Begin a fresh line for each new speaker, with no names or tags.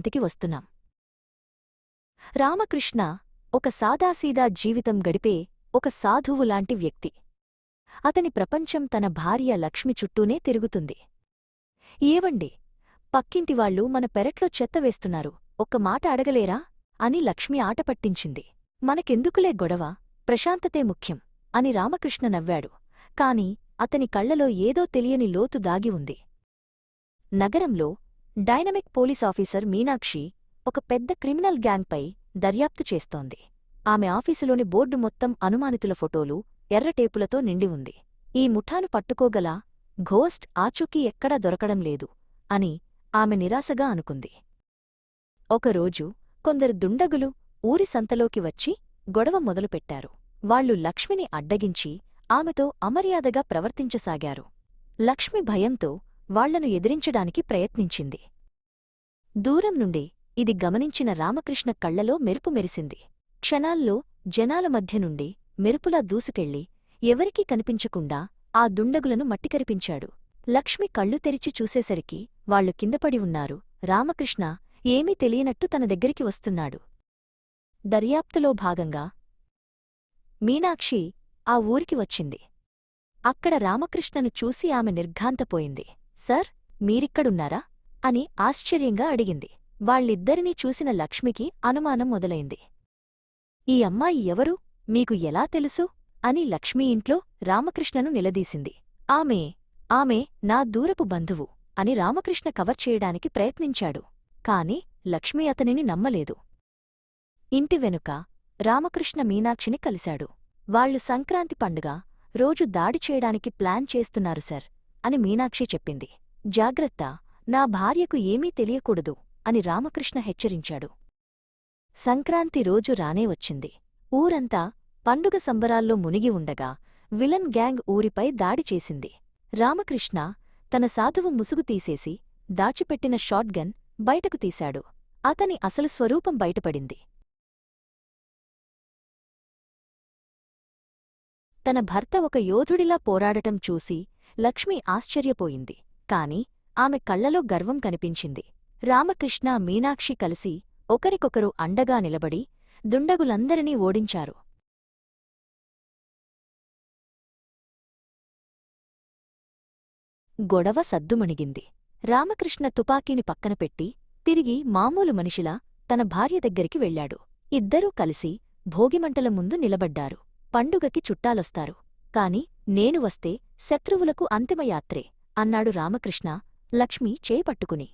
సంక్రాంతికి వస్తున్నాం. రామకృష్ణ ఒక సాదాసీదా జీవితం గడిపే ఒక సాధువులాంటి వ్యక్తి. అతని ప్రపంచం తన భార్య లక్ష్మి చుట్టూనే తిరుగుతుంది. ఏవండి, పక్కింటివాళ్లు మన పెరట్లో చెత్త వేస్తున్నారు, ఒక్క మాట అడగలేరా అని లక్ష్మి ఆటపట్టించింది. మనకెందుకులే గొడవ, ప్రశాంతతే ముఖ్యం అని రామకృష్ణ నవ్వాడు. కాని అతని కళ్లలో ఏదో తెలియని లోతు దాగి ఉంది. నగరంలో డైనమిక్ పోలీసాఫీసర్ మీనాక్షి ఒక పెద్ద క్రిమినల్ గ్యాంగ్పై దర్యాప్తు చేస్తోంది. ఆమె ఆఫీసులోని బోర్డు మొత్తం అనుమానితుల ఫోటోలు, ఎర్రటేపులతో నిండి ఉంది. ఈ ముఠాను పట్టుకోగల ఘోస్ట్ ఆచూకీ ఎక్కడా దొరకడం లేదు అని ఆమె నిరాశగా అనుకుంది. ఒకరోజు కొందరు దుండగులు ఊరి సంతలోకి వచ్చి గొడవ మొదలుపెట్టారు. వాళ్లు లక్ష్మిని అడ్డగించి ఆమెతో అమర్యాదగా ప్రవర్తించసాగారు. లక్ష్మి భయంతో వాళ్లను ఎదిరించడానికి ప్రయత్నించింది. దూరం నుండి ఇది గమనించిన రామకృష్ణ కళ్లలో మెరుపు మెరిసింది. క్షణాల్లో జనాల మధ్య నుండి మెరుపులా దూసుకెళ్లి ఎవరికీ కనిపించకుండా ఆ దుండగులను మట్టికరిపించాడు. లక్ష్మి కళ్ళు తెరిచి చూసేసరికి వాళ్లు కిందపడి ఉన్నారు. రామకృష్ణ ఏమీ తెలియనట్టు తన దగ్గరికి వస్తున్నాడు. దర్యాప్తులో భాగంగా మీనాక్షి ఆ ఊరికి వచ్చింది. అక్కడ రామకృష్ణను చూసి ఆమె నిర్ఘాంతపోయింది. సార్, మీరిక్కడున్నారా అని ఆశ్చర్యంగా అడిగింది. వాళ్ళిద్దరినీ చూసిన లక్ష్మికి అనుమానం మొదలైంది. ఈ అమ్మాయి ఎవరు, మీకు ఎలా తెలుసు అని లక్ష్మీ ఇంట్లో రామకృష్ణను నిలదీసింది. ఆమె నా దూరపు బంధువు అని రామకృష్ణ కవర్ చేయడానికి ప్రయత్నించాడు. కాని లక్ష్మి అతనిని నమ్మలేదు. ఇంటి వెనుక రామకృష్ణ మీనాక్షిని కలిశాడు. వాళ్లు సంక్రాంతి పండుగ రోజు దాడి చేయడానికి ప్లాన్ చేస్తున్నారు సార్ అని మీనాక్షి చెప్పింది. జాగ్రత్త, నా భార్యకు ఏమీ తెలియకూడదు అని రామకృష్ణ హెచ్చరించాడు. సంక్రాంతి రోజు రానే వచ్చింది. ఊరంతా పండుగ సంబరాల్లో మునిగి ఉండగా విలన్ గ్యాంగ్ ఊరిపై దాడి చేసింది. రామకృష్ణ తన సాధువు ముసుగు తీసేసి దాచిపెట్టిన షాట్గన్ బయటకు తీశాడు. అతని అసలు స్వరూపం బయటపడింది. తన భర్త ఒక యోధుడిలా పోరాడటం చూసి లక్ష్మి ఆశ్చర్యపోయింది. కాని ఆమె కళ్లలో గర్వం కనిపించింది. రామకృష్ణ, మీనాక్షి కలిసి ఒకరికొకరు అండగా నిలబడి దుండగులందరినీ ఓడించారు. గొడవ సద్దుమణిగింది. రామకృష్ణ తుపాకీని పక్కనపెట్టి తిరిగి మామూలు మనిషిలా తన భార్య దగ్గరికి వెళ్లాడు. ఇద్దరూ కలిసి భోగిమంటల ముందు నిలబడ్డారు. పండుగకి చుట్టాలొస్తారు, కాని నేను వస్తే శత్రువులకు అంతిమయాత్రే అన్నాడు రామకృష్ణ లక్ష్మి చేపట్టుకుని.